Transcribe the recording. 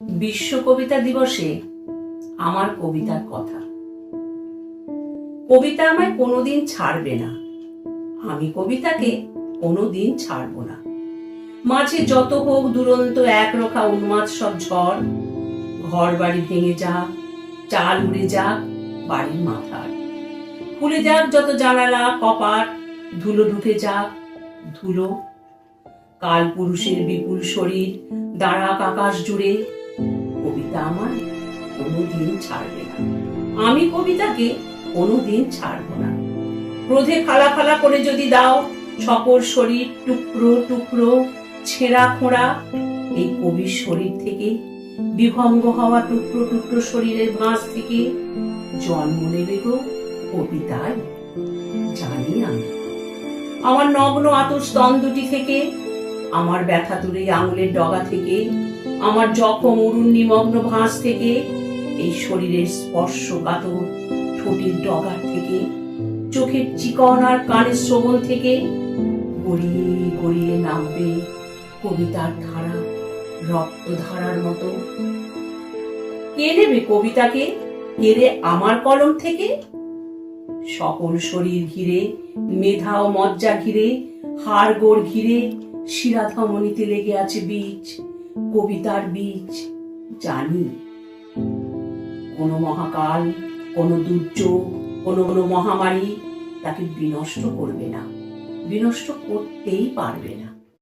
বিশ্ব কবিতা দিবসে আমার কবিতার কথা। কবিতা আমায় কোনোদিন ছাড়বে না, আমি কবিতাকে কোনোদিন ছাড়ব না। মাঝে যত হোক দুরন্ত একরোখা উন্মাদ সব ঝড়, ঘর বাড়ি ভেঙে যাক, চাল উড়ে যাক বাড়ির মাথার, খুলে যাক যত জানালা কপাট, ধুলো ঢুকে যাক ধুলো। কাল পুরুষের বিপুল শরীর দাঁড়াক আকাশ জুড়ে, কবিতা আমার কোনোদিন ছাড়বে না, আমি কবিতাকে কোনোদিন ছাড়ব না। ক্রোধে ফালা ফালা করে যদি দাও সকল শরীর টুকরো টুকরো ছেঁড়া খোঁড়া, এই কবির শরীর থেকে বিভঙ্গ হওয়া টুকরো টুকরো শরীরের ভাঁজ থেকে জন্ম নেবে গো কবিতায়, জানি আমি। আমার নগ্ন আতুর স্তন দুটি থেকে, আমার ব্যথা তুলে আঙুলের ডগা থেকে, আমার জখম অরুণ নিমগ্ন ভাঁজ থেকে, এই শরীরের স্পর্শ কাতর ঠোঁটের ডগার থেকে, চোখের চিকন আর কানের শ্রবণ থেকে গড়িয়ে গড়িয়ে নামবে কবিতার ধারা রক্ত ধারার মতো। কে নেবে কবিতাকে কেড়ে আমার কলম থেকে? সকল শরীর ঘিরে, মেধা ও মজ্জা ঘিরে, হাড় গোড় ঘিরে শিরাধমনীতে লেগে আছে বীজ, কবিতার বীজ, জানি। কোন মহাকাল, কোন দুর্যোগ, কোন মহামারী তাকে বিনষ্ট করবে না, বিনষ্ট করতেই পারবে না।